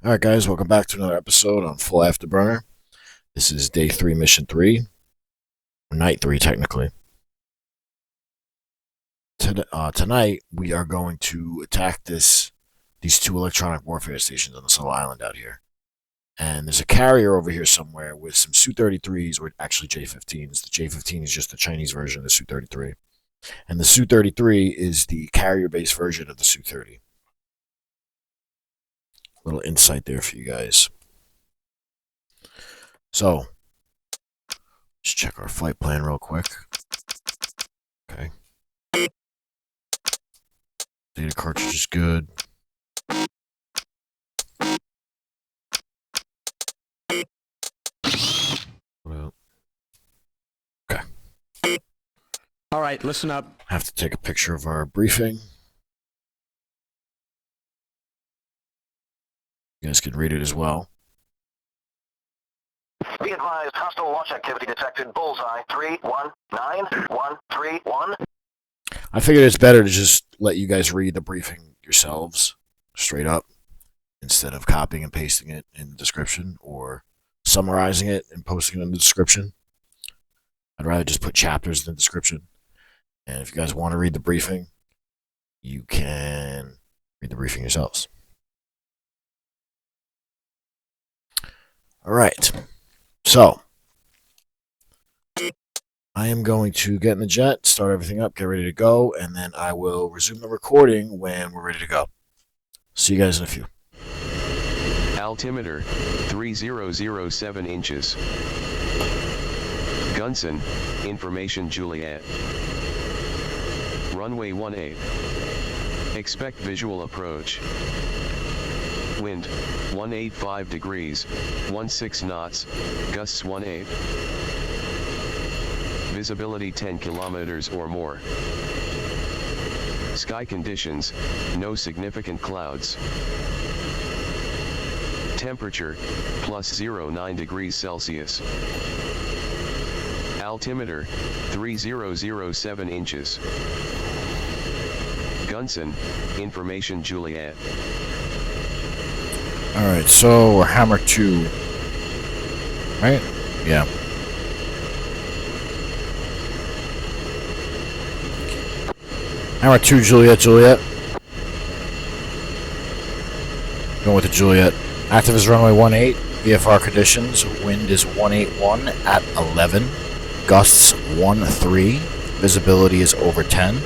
Alright guys, welcome back to another episode on Full Afterburner. This is day 3, mission 3. Or night 3, technically. Tonight, we are going to attack these two electronic warfare stations on this little island out here. And there's a carrier over here somewhere with some Su-33s, or actually J-15s. The J-15 is just the Chinese version of the Su-33. And the Su-33 is the carrier-based version of the Su-30. Little insight there for you guys. So, let's check our flight plan real quick. Okay. Data cartridge is good. Okay. All right, listen up. Have to take a picture of our briefing. You guys can read it as well. Be advised, hostile launch activity detected. Bullseye 319131. I figured it's better to just let you guys read the briefing yourselves, straight up, instead of copying and pasting it in the description or summarizing it and posting it in the description. I'd rather just put chapters in the description. And if you guys want to read the briefing, you can read the briefing yourselves. All right, so I am going to get in the jet, start everything up, get ready to go, and then I will resume the recording when we're ready to go. See you guys in a few. Altimeter 3007 inches. Gunsan, information Juliet. Runway 18. Expect visual approach. Wind 185 degrees, 16 knots, gusts 18. Visibility 10 kilometers or more. Sky conditions, no significant clouds. Temperature, plus 09 degrees Celsius. Altimeter, 3007 inches. Gunsan, information Juliet. Alright, so we're Hammer 2. Right? Yeah. Hammer 2, Juliet. Going with the Juliet. Active is runway 18. VFR conditions. Wind is 181 at 11. Gusts 13. Visibility is over 10.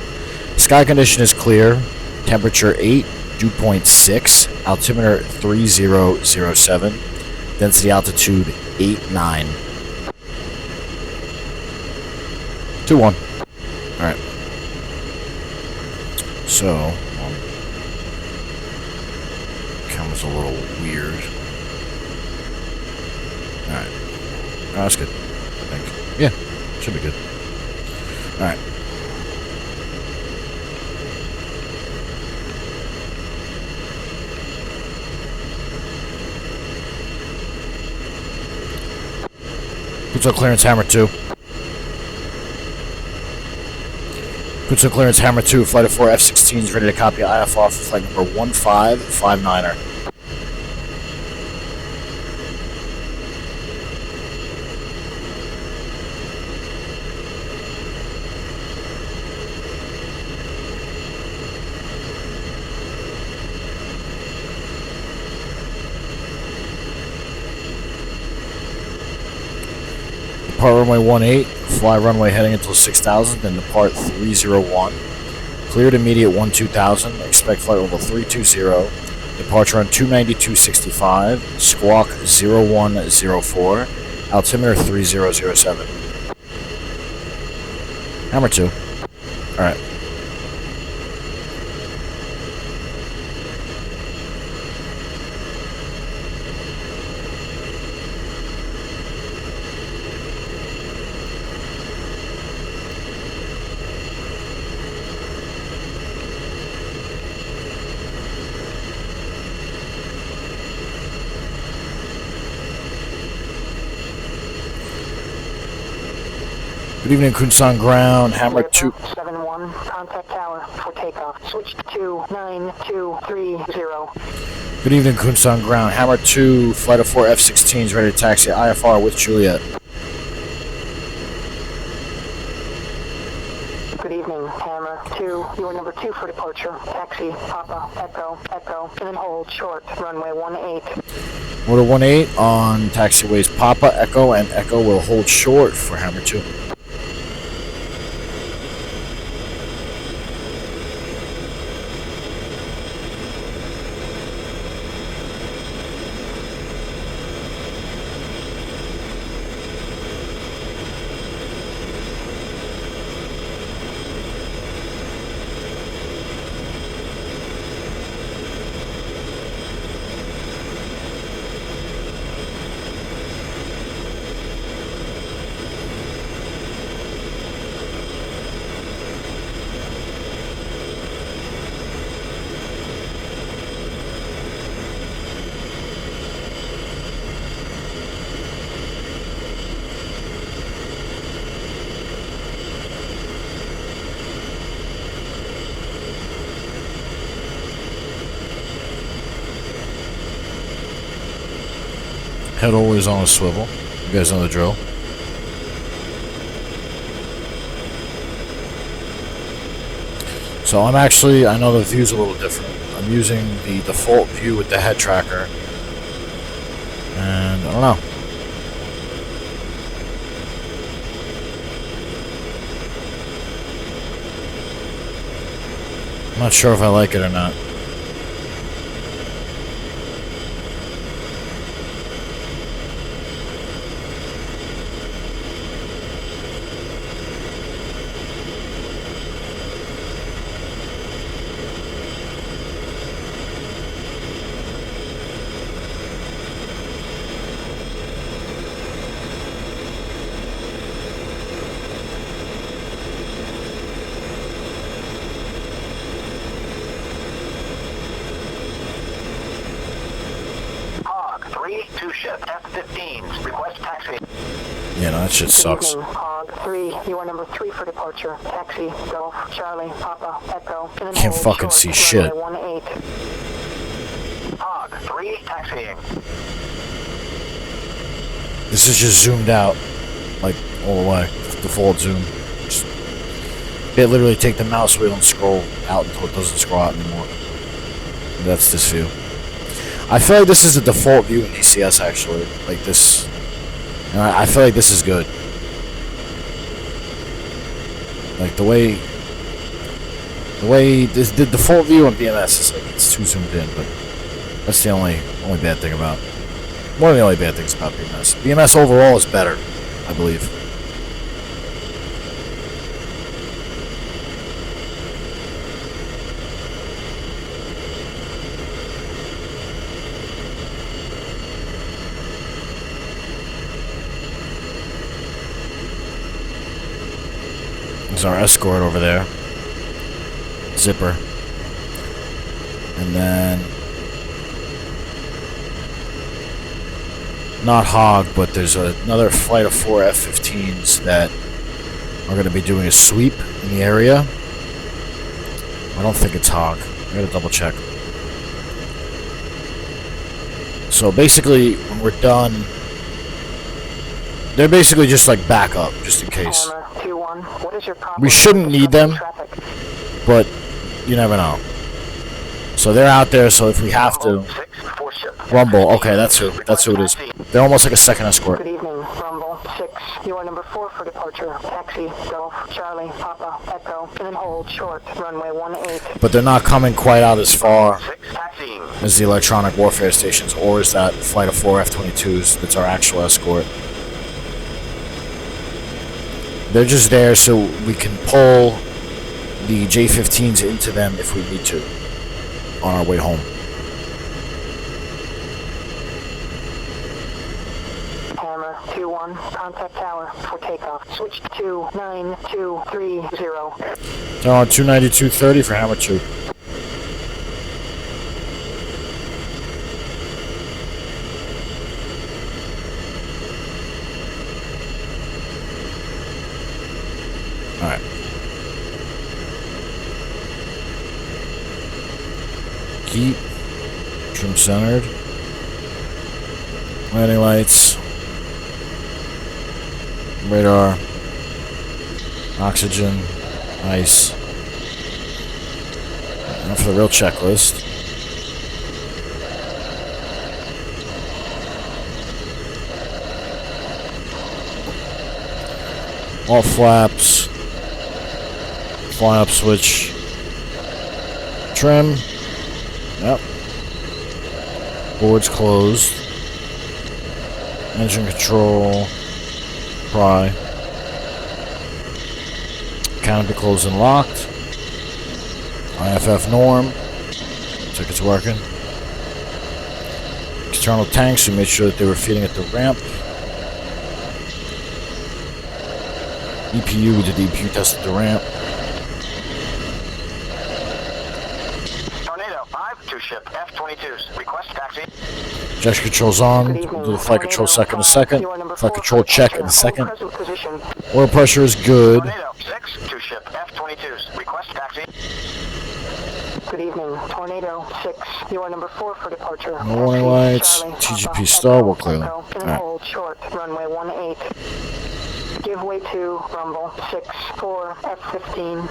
Sky condition is clear. Temperature 8. Dew point 6. Altimeter 3007. Density altitude 89. 21. Alright. So, camera's a little weird. Alright. Oh, that's good, I think. Yeah, should be good. Alright. Kunsan clearance Hammer 2. Kunsan clearance Hammer 2. Flight of 4 F-16s ready to copy IFR for flight number 1559er. Depart runway 18, fly runway heading until 6000, then depart 301. Cleared immediate 12000, expect flight level 320, departure on 292.65, squawk 0104, altimeter 3007. Hammer 2. Alright. Good evening, Kunsan ground. Hammer 2. 71 1, contact tower for takeoff. Switch to 29230. Good evening, Kunsan ground. Hammer 2, flight of 4 F-16s ready to taxi IFR with Juliet. Good evening, Hammer 2. You are number 2 for departure. Taxi, Papa, Echo, Echo, and then hold short, runway 18. Order 18 on taxiways Papa, Echo, and Echo will hold short for Hammer 2. Head always on a swivel. You guys know the drill. So I know the view's a little different. I'm using the default view with the head tracker. And I don't know. I'm not sure if I like it or not. Two ship F-15s. Request taxi. Yeah, no, that shit sucks. Good evening, Hog 3. You are number 3 for departure. Taxi, Golf, Charlie, Papa, Echo, and then Can't hold fucking short, see shit. runway 18. Hog 3 taxiing. This is just zoomed out, like, all the way. Default zoom. Just, they literally take the mouse wheel and scroll out until it doesn't scroll out anymore. That's this view. I feel like this is the default view in ECS, actually. Like this. You know, I feel like this is good. Like the way the default view on BMS is like it's too zoomed in, but that's the only bad thing about. One of the only bad things about BMS. BMS overall is better, I believe. There's our escort over there. Zipper. And then not Hog, but there's another flight of 4 F-15s that are going to be doing a sweep in the area. I don't think it's Hog. I gotta double check. So basically, when we're done, they're basically just like backup, just in case. What is your We shouldn't need them, but you never know. So they're out there, so if we have to... Rumble, okay, that's who it is. They're almost like a second escort. Good evening, Rumble 6. You are number 4 for departure. Taxi, Golf, Charlie, Papa, Echo, and then hold short, runway 18. But they're not coming quite out as far as the electronic warfare stations, or is that flight of 4 F-22s that's our actual escort. They're just there so we can pull the J-15s into them if we need to on our way home. Hammer 2-1, contact tower for takeoff. Switch to 9230. They're on 292.30 for Hammer 2. Alright. centered. Landing lights. Radar. Oxygen. Ice. Now for the real checklist. All flaps. Fly up switch. Trim. Yep. Boards closed. Engine control. Pry. Canopy closed and locked. IFF norm. Looks like it's working. External tanks, we made sure that they were feeding at the ramp. EPU, we did the EPU test at the ramp. Tornado 5 to ship F-22s. Request taxi. Gesture controls on. We'll do the flight control second a second. Flight control check in a second. Oil pressure is good. Tornado 6 to ship F-22s. Request taxi. Good evening, Tornado 6. You are number 4 for departure. No warning lights. TGP star, we're clear. Alright. Hold short, runway 18. Give way to rumble 6-4 F-15.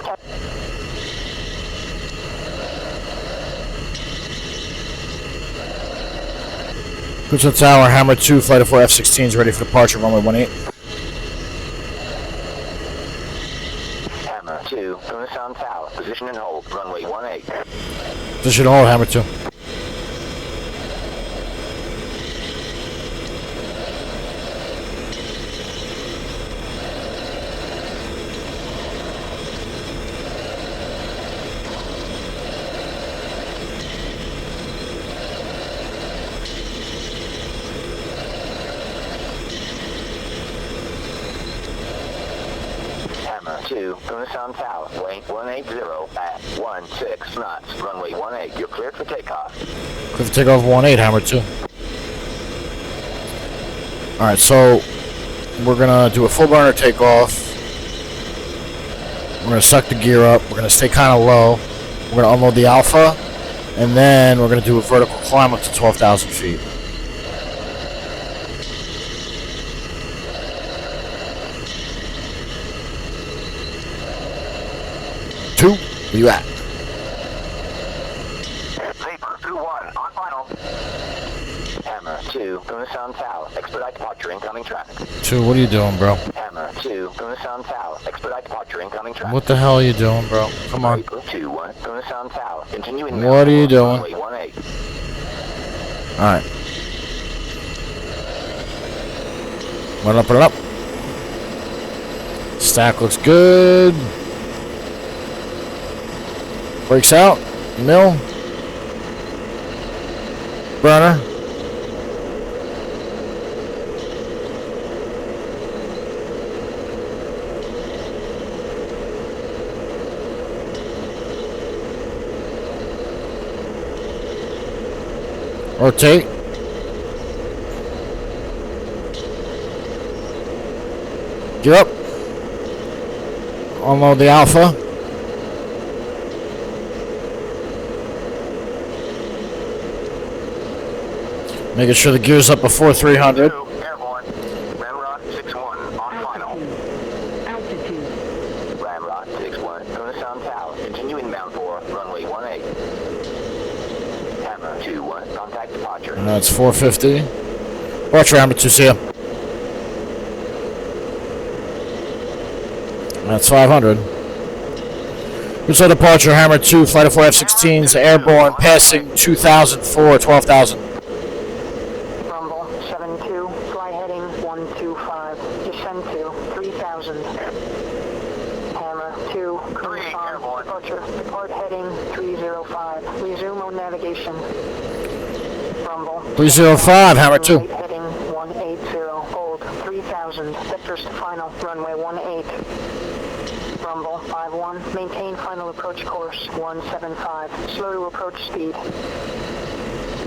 Kunsan Tower, Hammer 2, Flight of 4 F-16s ready for departure, runway 18. Hammer 2, Kunsan Tower. Position and hold. Runway 18. Position hold, Hammer 2. Hammer 2, Kunsan Tower. Weight 180 at 16 knots. Runway 18. You're cleared for takeoff. Clear for takeoff 18, Hammer 2. Alright, so we're gonna do a full burner takeoff. We're gonna suck the gear up. We're gonna stay kind of low. We're gonna unload the Alpha, and then we're gonna do a vertical climb up to 12,000 feet. Two, where you at? Vapor 2-1 on final. Hammer 2, Kunsan Tower. Expedite departure. Incoming traffic. 2, what are you doing, bro? Hammer 2, Kunsan Tower. Expedite departure. Incoming traffic. What the hell are you doing, bro? Come on. Vapor 2-1, Kunsan Tower. Continuing. What are you doing? Runway 18. Alright. Put it up. Stack looks good. Brakes out. Mill. Burner. Rotate. Get up. Unload the Alpha. Making sure the gear's up before 300. Airborne. Ramrod 6-1 on final. Altitude. Ramrod 6-1, Kunsan Tower. Continuing bound for runway 18. Hammer 2-1, contact departure. That's 450. Watch your Hammer 2, see ya. That's 500. Kunsan departure, Hammer 2, Flight of 4 F-16s, airborne, passing 2,004, 12,000. Rumble 7-2. Fly heading 125. Descend to 3,000. Hammer 2. Kunsan. Departure. Depart heading 305. Resume on navigation. Rumble 305, Hammer 2. Right heading 180. Hold 3,000. Vectors to final. Runway 18. Rumble 5-1. Maintain final approach course 175. Slow to approach speed.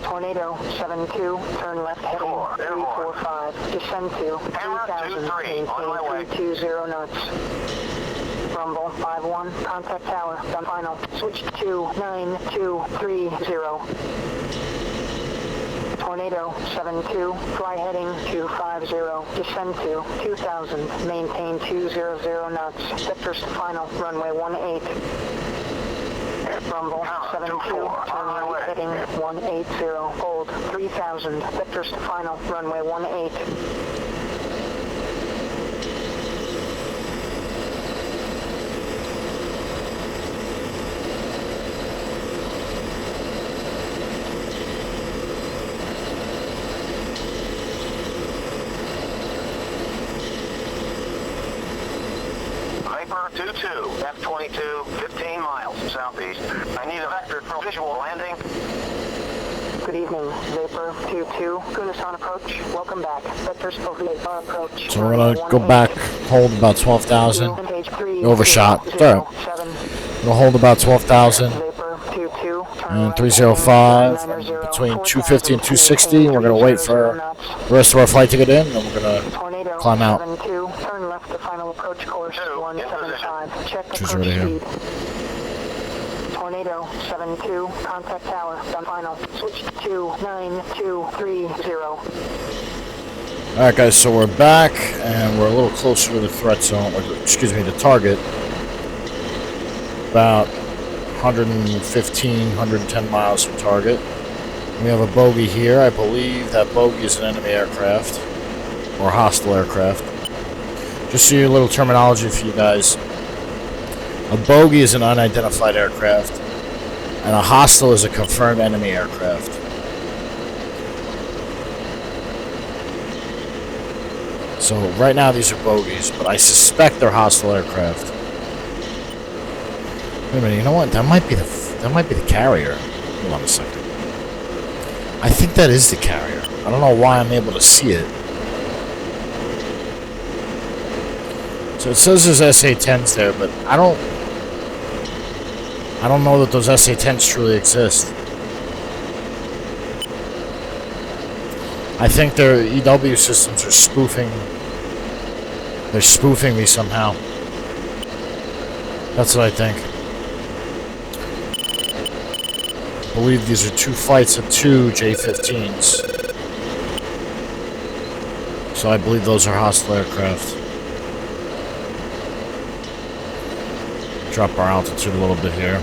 Tornado 7-2. Turn left heading 345. Descend to 3,000. Maintain 320 knots. Rumble 5-1. Contact tower. Done final. Switch to 9230. Tornado 72, fly heading 250, descend to 2000, maintain 200 knots, vectors to final, runway 18. Rumble 72, turn right heading 180, hold 3000, vectors to final, runway 18. Viper 22, F-22, 15 miles southeast. I need a vector for visual landing. Good evening, Vapor 22, Kunsan approach. Welcome back. Vectors for VFR approach. So we're gonna go back, hold about 12,000. Overshot. It's alright. We'll hold about 12,000. And 305 between 250 and 260. We're gonna wait for the rest of our flight to get in, and we're gonna climb out. Turn left to final approach course 175. Check Choose approach right here. speed. Tornado 72, contact tower, done final. Switch to 9230. Alright guys, so we're back, and we're a little closer to the threat zone, or excuse me, the target. About 115, 110 miles from target. We have a bogey here. I believe that bogey is an enemy aircraft, or hostile aircraft. Just so a little terminology for you guys. A bogey is an unidentified aircraft, and a hostile is a confirmed enemy aircraft. So right now these are bogeys, but I suspect they're hostile aircraft. Wait a minute, you know what? That might be the carrier. Hold on a second. I think that is the carrier. I don't know why I'm able to see it. So it says there's SA-10s there, but I don't know that those SA-10s truly exist. I think their EW systems are spoofing. They're spoofing me somehow. That's what I think. I believe these are two flights of two J-15s. So I believe those are hostile aircraft. Drop our altitude a little bit here.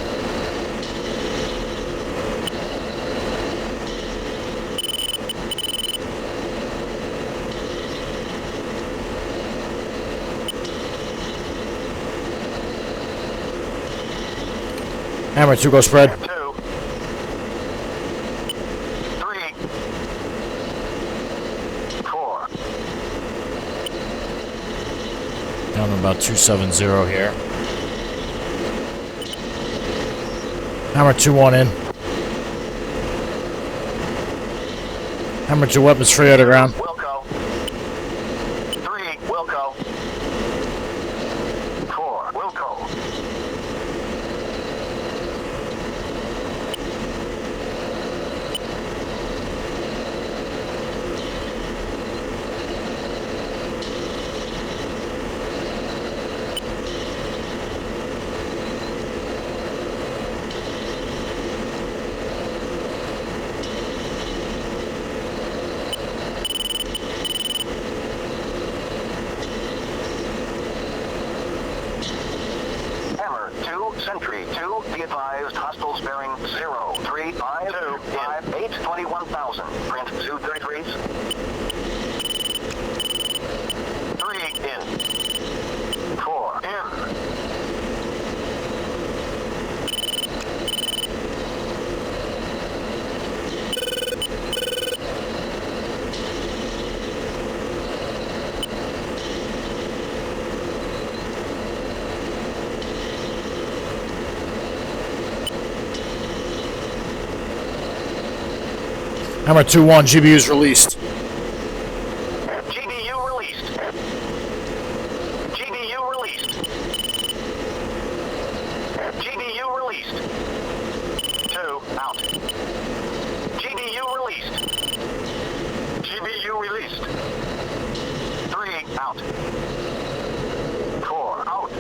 Hammer 2, go spread. 2, 3, Down to about 270 here. Hammer 2-1 in. Hammer 2 weapons free out of ground. Wilco. 3, Wilco. 4, Wilco. Hammer 2, Sentry 2, be advised, hostiles bearing 0, 3, 5, 2, 5, 8, 21,000. Print Zoo 33s. 3 in. 4 in. Hammer 2-1, GBU's released. GBU released. GBU released. GBU released. 2 out. GBU released. GBU released. 3 out. 4 out.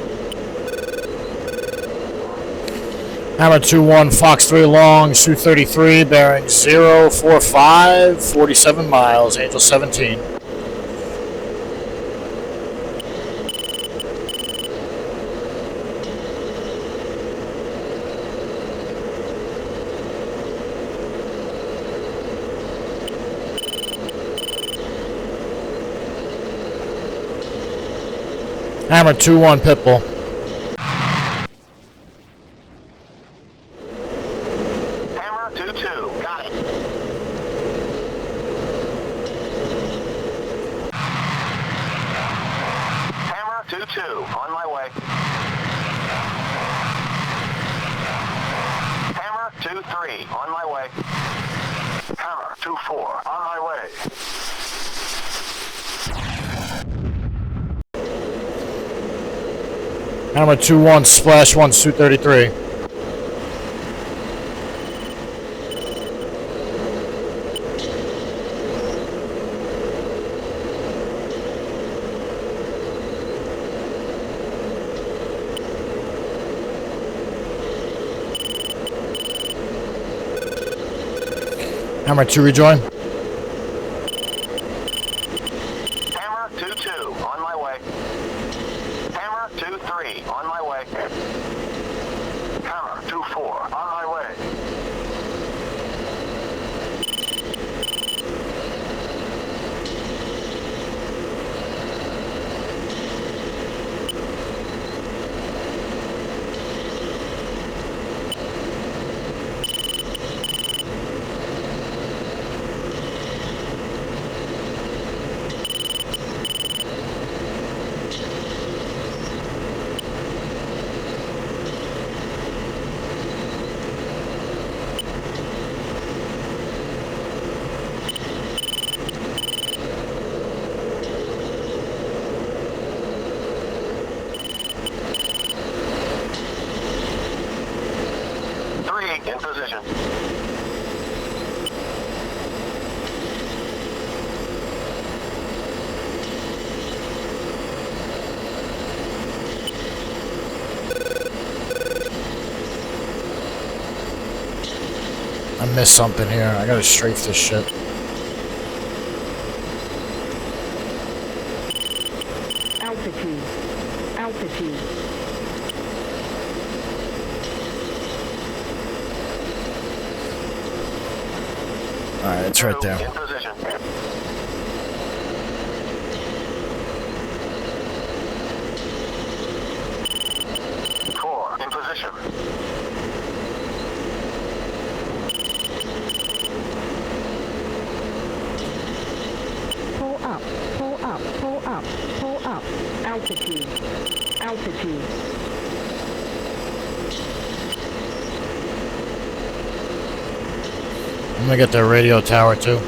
Hammer 2-1, Fox 3 long, Su-33, bearing 045, 47 miles, Angel 17. Hammer 2-1, Pitbull. Hammer 2-2, got it. Hammer 2-2, on my way. Hammer 2-3, on my way. Hammer 2-4, on my way. Hammer 2-1, Splash 1, Su-33. Hammer 2 rejoin. Hammer 2-2, on my way. Hammer 2-3, on my way. Hammer 2-4, on my way. In position. I missed something here. I gotta strafe this shit. Altitude. Altitude. Alright, it's right there. In position. Four, in position. Pull up. Pull up. Pull up. Pull up. Altitude. Altitude. I'm gonna get the radio tower too.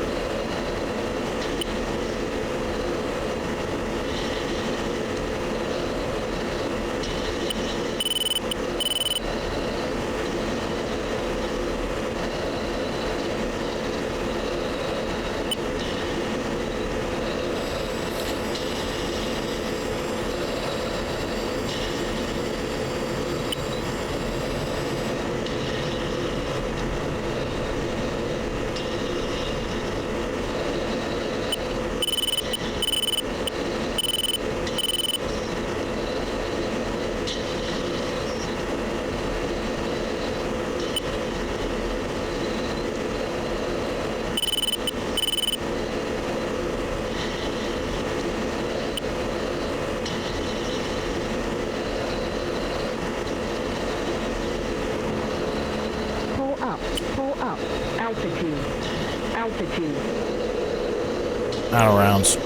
Pull up. Altitude. Altitude. Out of rounds.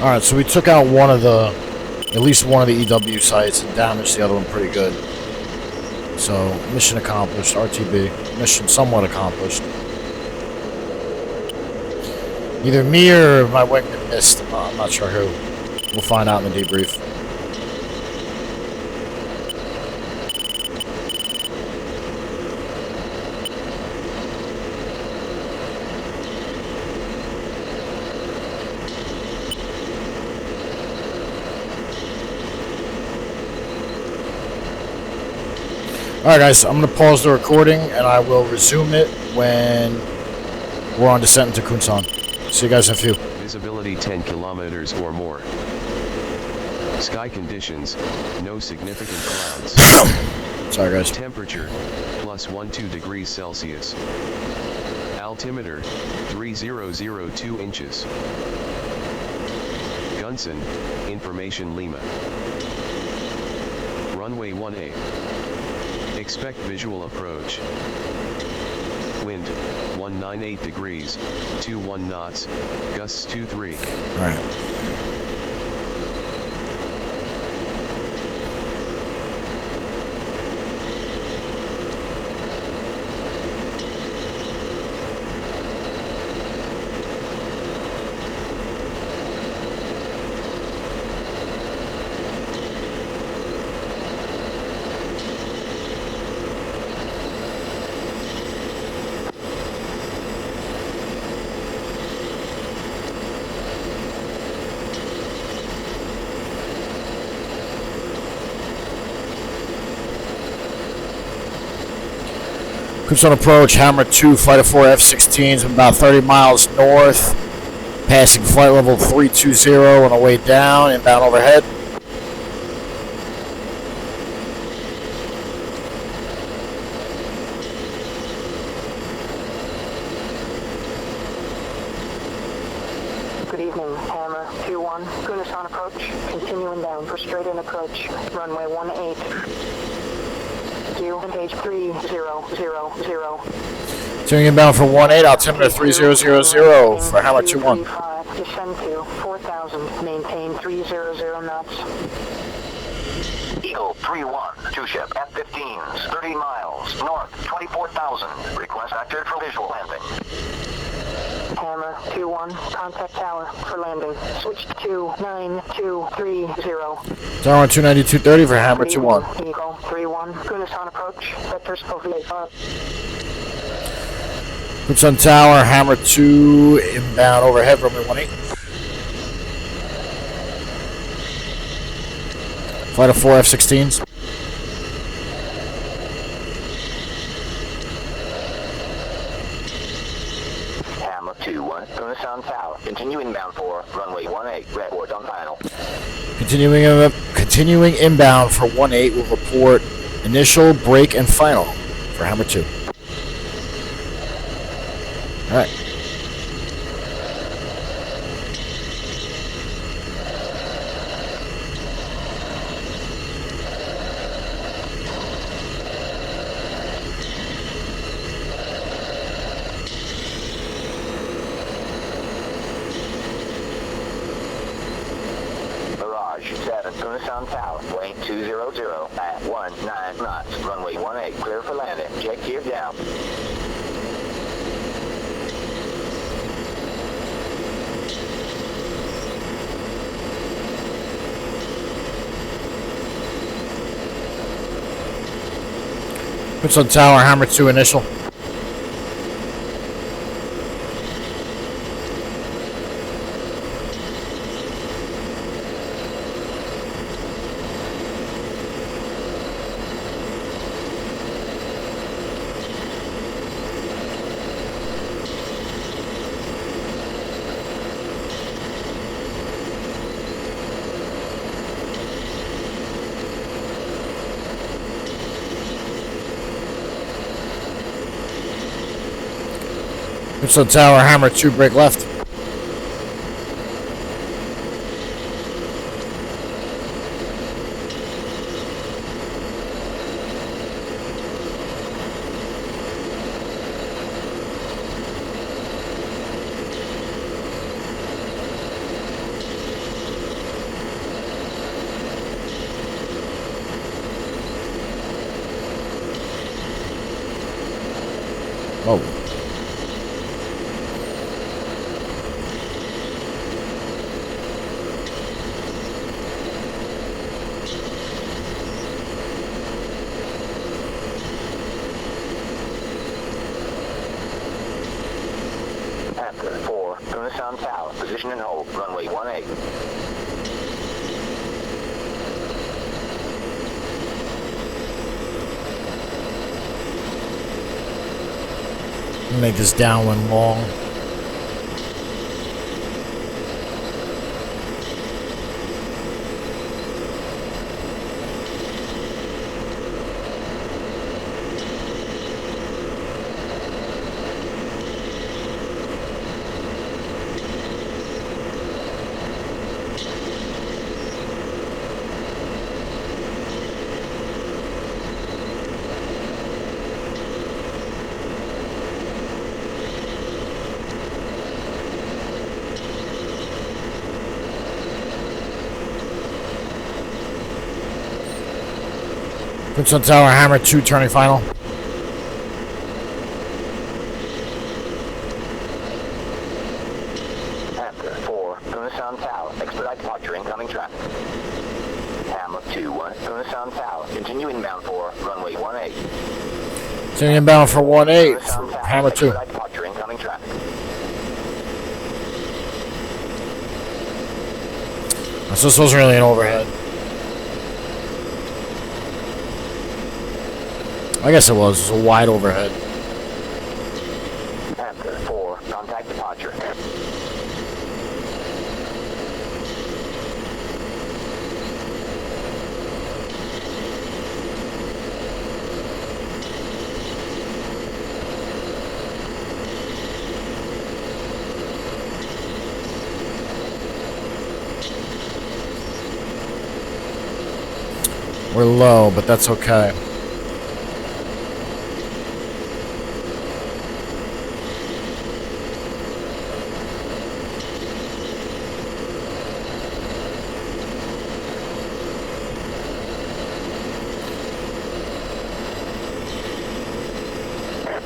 Alright, so we took out at least one of the EW sites and damaged the other one pretty good. So, mission accomplished, RTB. Mission somewhat accomplished. Either me or my wingman missed. I'm not sure who. We'll find out in the debrief. Alright guys, I'm going to pause the recording and I will resume it when we're on descent into Kunsan. See you guys in a few. Visibility 10 kilometers or more. Sky conditions, no significant clouds. Sorry guys. Temperature, plus 12 degrees Celsius. Altimeter, 3002 inches. Gunsan, information Lima. Runway 18. Expect visual approach. Wind, 198 degrees, 21 knots, gusts 23. Alright. Kunsan approach, Hammer 2, Fighter 4 F-16s, about 30 miles north, passing flight level 320 on our way down, inbound overhead. Good evening, Hammer 2-1, Gunsan approach, continuing down for straight-in approach, runway 18. Engage 3000. Tuning inbound for 18, altimeter 3000 for Hammer 2-1. Descend to 4000, maintain 300 knots. Eagle 3-1, two-ship F-15s, 30 miles, north, 24,000. Request active for visual landing. Hammer 2-1, contact tower for landing. Switch to 9230. Tower 292.30 for Hammer 2-1. Eagle 3-1, Gunsan approach, vectors for VA5. Kunsan Tower, Hammer 2, inbound overhead, runway 18. Fighter 4 F-16s. Hammer 2-1, Kunsan Tower, continue inbound for runway 18, report on final. Continuing inbound for 18 will report initial, break, and final for Hammer 2. Alright. Mirage 7, Kunsan Tower, weight 200 at 19 knots, runway 18, clear for landing, jet gear down. Kunsan Tower, Hammer 2 initial. Kunsan Tower, Hammer 2, break left. Oh. After 4, Kunsan Tower, position and hold, runway 18. Make this downwind long. Kunsan Tower, Hammer 2, turning final. After 4, Kunsan Tower, expedite departure, incoming traffic. Hammer 2-1, Kunsan Tower, continue inbound for runway 18. Continuing inbound for 18 for Kunsan Tower, Hammer 2. expedite departure, incoming traffic. So this wasn't really an overhead. I guess it was. It was a wide overhead. After 4, contact departure. We're low, but that's okay.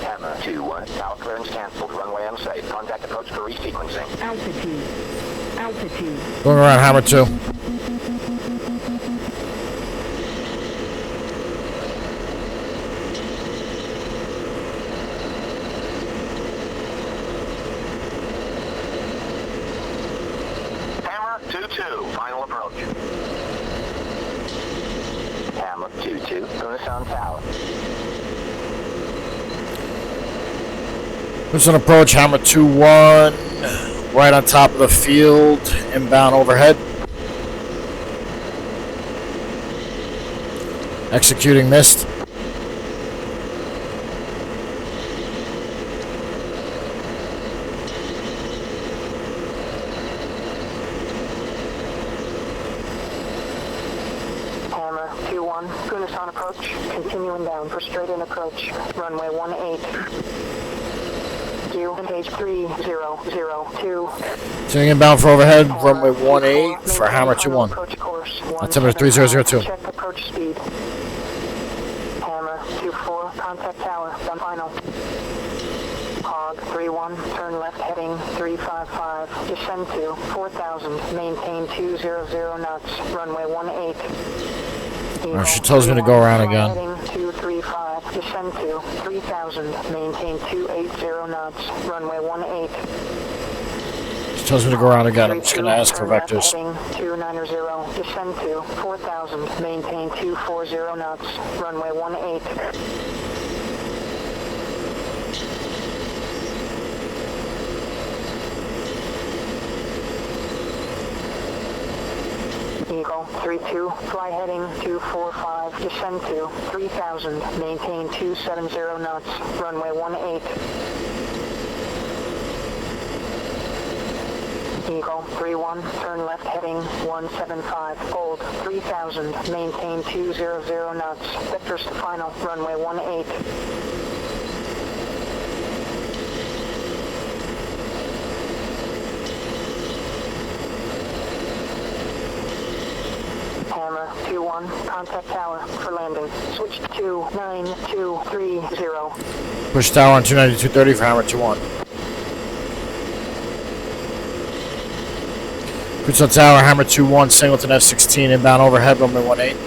Hammer 2-1, tower clearance canceled, runway unsafe. Contact approach for resequencing. Altitude. Going around Hammer 2. Hammer 2-2, final approach. Hammer 2-2, Kunsan Tower. Kunsan approach, Hammer 2-1. Right on top of the field. Inbound overhead. Executing missed. Hammer 2-1, Gunsan approach. Continuing down for straight in approach. Runway 18. Engage 3002. Continuing inbound for overhead. Runway 18 for Hammer 2-1. Approach course. Altimeter 3002. Check approach speed. Hammer 2-4, contact tower, done final. Hog 3-1, turn left heading 355, descend to 4000, maintain 200 knots, runway 18. Alright, she tells me to go around again. Heading 235, descend to 3000, maintain 280 knots, runway 18. She tells me to go around again. I'm just going to ask for vectors. Heading 290, descend to 4000, maintain 240 knots, runway 18. Eagle 32, fly heading 245, descend to 3000, maintain 270 knots, runway 18. Eagle 31, turn left heading 175, hold 3000, maintain 200 knots, vectors to final, runway 18. Hammer 2-1, 1, contact tower for landing. Switch to 9230. Push tower on 292.30 for hammer 2-1. Kunsan tower, hammer 2-1, Singleton F-16, inbound overhead, runway 18.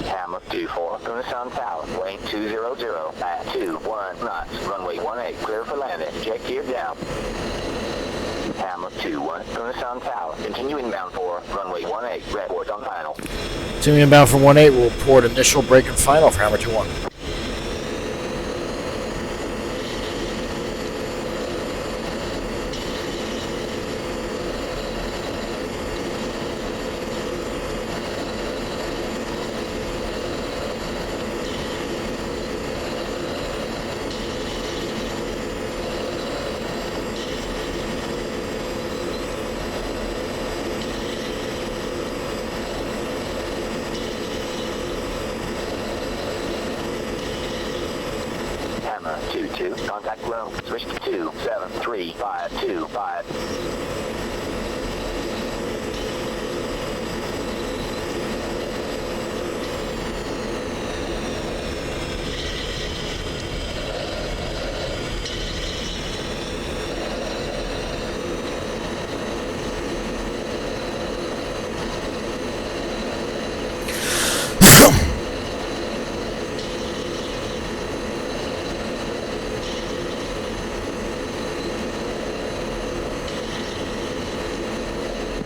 Hammer 24, Gunsan tower, weight 200 at 21 knots, runway 18, clear for landing, jet gear down. Hammer 21, Gunsan tower, continue inbound for runway 18, report on final. Continuing inbound for 18, we'll report initial break and final for hammer 2-1. Hammer 22, contact room, switch to 273525.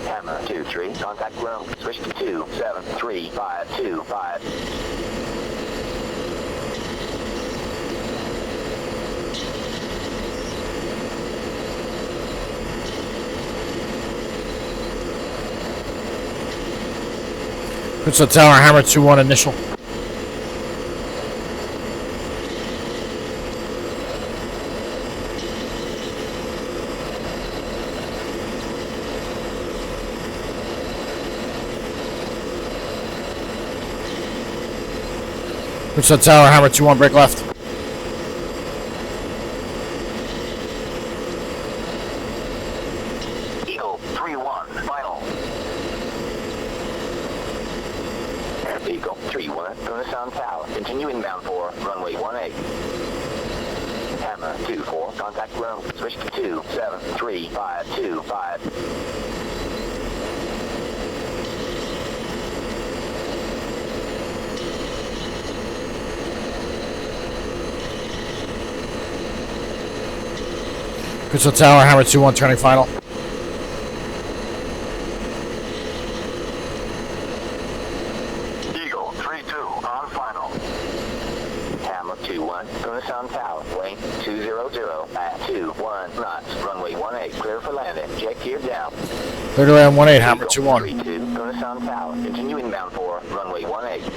Hammer 23, contact room, switch to 273525. Kunsan tower, hammer 2-1, initial. Kunsan tower, hammer 2-1, break left. Eagle 3-1, final. Eagle 3-1, Kunsan tower, continue inbound for runway 18. Hammer 24, contact room, switch to 273525. Kunsan tower, hammer 2-1, turning final. Eagle 3-2 on final. Hammer 2-1, Kunsan tower, weight 200 at 21 knots, runway 18, clear for landing, jet gear down. Clear to land 18, hammer 2-1. 3-2, Kunsan tower, continue inbound for runway 18.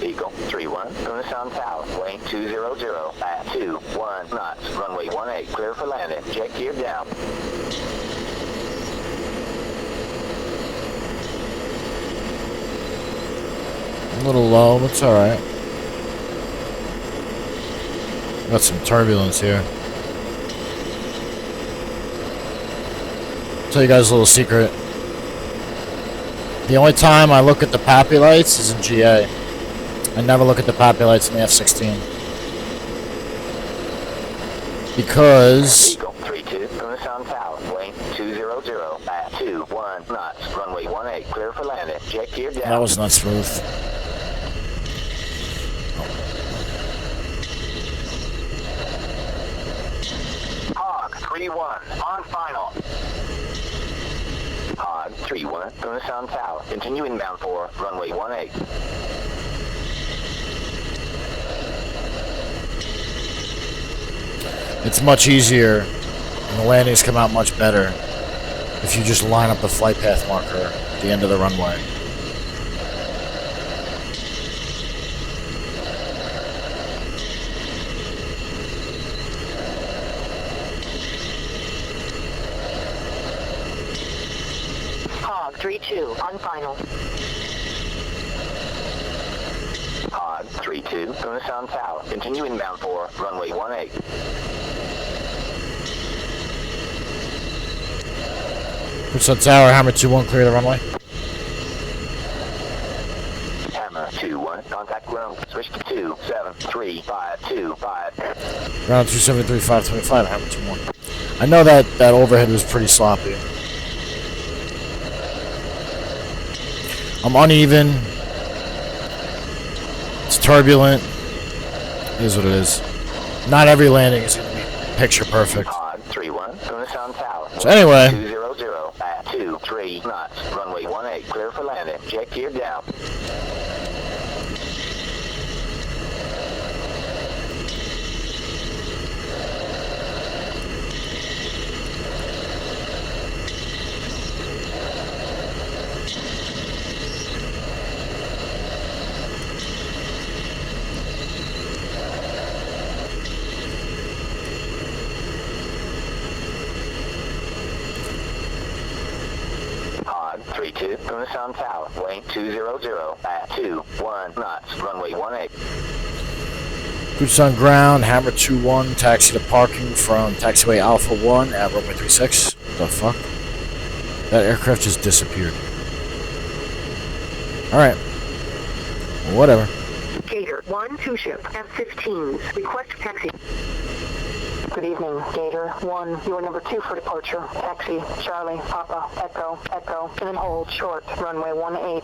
Eagle 3-1, Kunsan tower, weight 200 at 21 knots, runway 18, clear for landing, jet gear down. A little low, but it's alright. Got some turbulence here. Tell you guys a little secret. The only time I look at the PAPI lights is in GA. I never look at the PAPI lights in the F-16. Because Eagle 3-2, Kunsan tower, weight 200 at 21 knots, runway 18, clear for landing, jet gear down. that was not smooth. Hog 3-1 on final. Hog 3-1, Kunsan tower, continue inbound for runway 18. It's much easier, and the landings come out much better if you just line up the flight path marker at the end of the runway. 32 on final. Pod 32, Gunsan Tower. Continue inbound for runway 18. Kunsan Tower, Hammer 2-1, clear the runway. Hammer 2-1, contact ground. Switch to 273-525. Ground 273-525, Hammer 2-1. I know that overhead was pretty sloppy. I'm uneven. It's turbulent. It is what it is. Not every landing is going to be picture perfect. Pod 31, Kunsan Tower. So anyway. 200 at 23 knots. Runway 18, clear for landing. Jet gear down. Pod 32, Kunsan Tower. Wing 200 at 21 knots. Runway 18. Kunsan ground, Hammer 2-1, taxi to parking from taxiway Alpha 1 at runway 36. What the fuck? That aircraft just disappeared. Alright. Whatever. Gator 1, 2 ship, F-16s. Request taxi. Good evening, Gator 1. You are number 2 for departure. Taxi, Charlie, Papa, Echo, Echo, and then hold short, runway 18.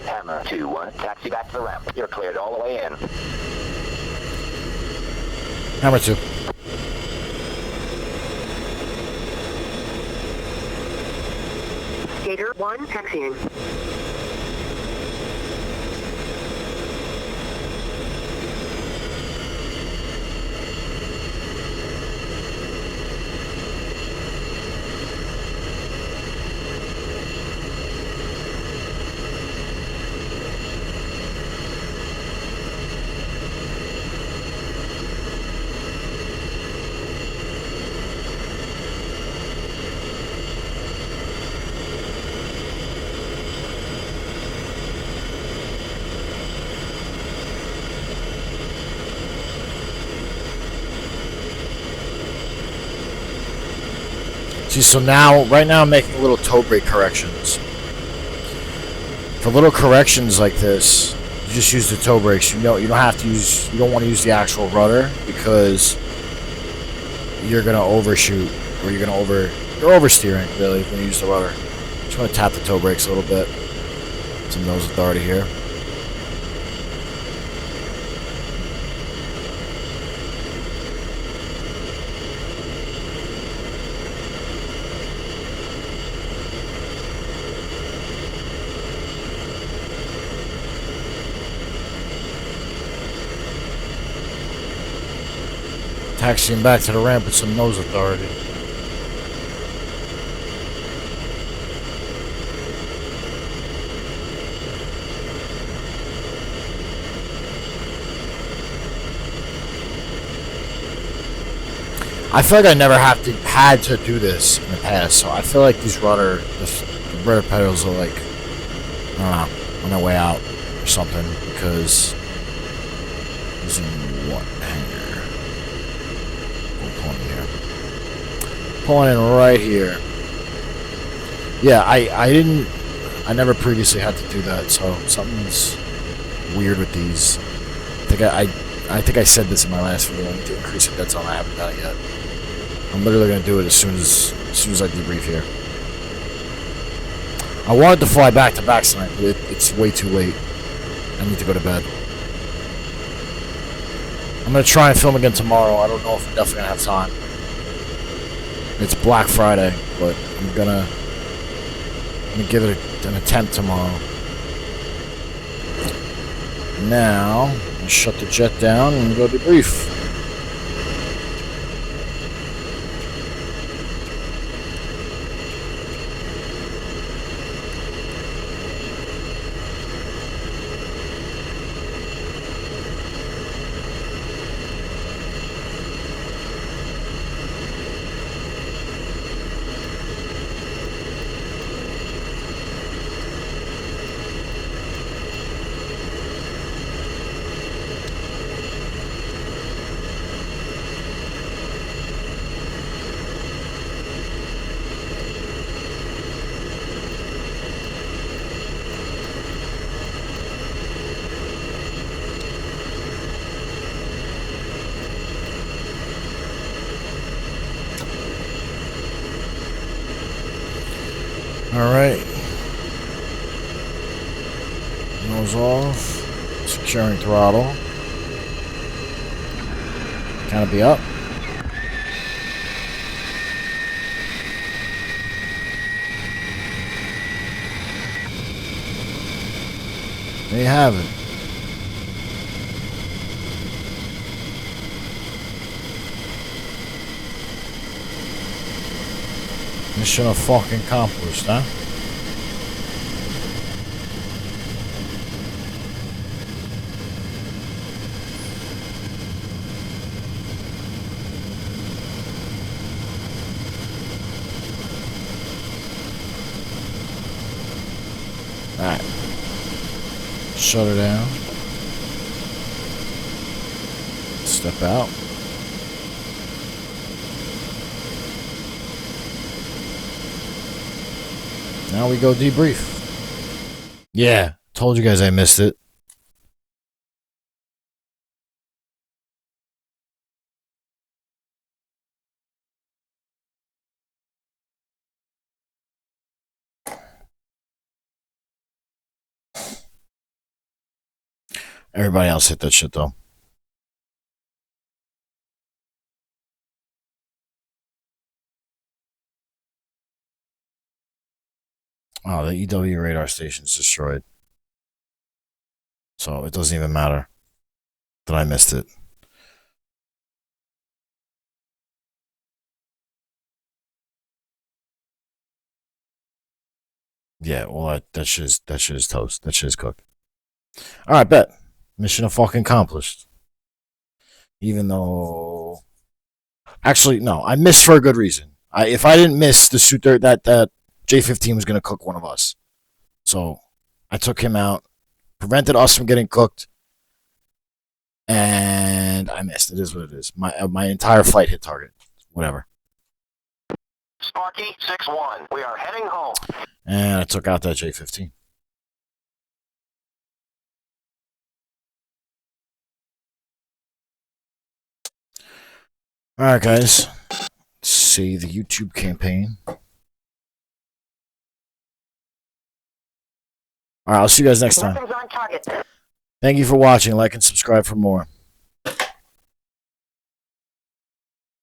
Hammer 2-1, taxi back to the ramp. You're cleared all the way in. Hammer 2. Gator 1, taxiing. See, so now, right now I'm making little toe brake corrections. For little corrections like this, you just use the toe brakes. You don't want to use the actual rudder because you're gonna overshoot or you're oversteering really when you use the rudder. Just want to tap the toe brakes a little bit. Some nose authority here. Taxiing back to the ramp with some nose authority. I feel like I never had to do this in the past, so I feel like the rudder pedals are like, I don't know, on their way out or something, because using what hanger? Pulling in right here. Yeah, I never previously had to do that, so something's weird with these. I think I said this in my last video. I need to increase the dead zone. I haven't done it yet. I'm literally gonna do it as soon as I debrief here. I wanted to fly back to back tonight, but it's way too late. I need to go to bed. I'm gonna try and film again tomorrow. I don't know if I'm definitely gonna have time. It's Black Friday, but I'm gonna give it an attempt tomorrow. Now, I'll shut the jet down and go debrief. Alright. Nose off. Securing throttle. Canopy up. There you have it. Mission accomplished, huh? Alright. Shut her down. Step out. Now we go debrief. Yeah, told you guys I missed it. Everybody else hit that shit though. Oh, the EW radar station's destroyed. So it doesn't even matter that I missed it. Yeah, well, that shit is toast. That shit is cooked. All right, bet. Mission accomplished. Even though, actually, no, I missed for a good reason. If I didn't miss the suit there, that J-15 was gonna cook one of us. So I took him out, prevented us from getting cooked, and I missed. It is what it is. My entire flight hit target. Whatever. Sparky 6-1. We are heading home. And I took out that J-15. All right, guys. Let's see the YouTube campaign. All right, I'll see you guys next time. Weapons on target. Thank you for watching. Like and subscribe for more.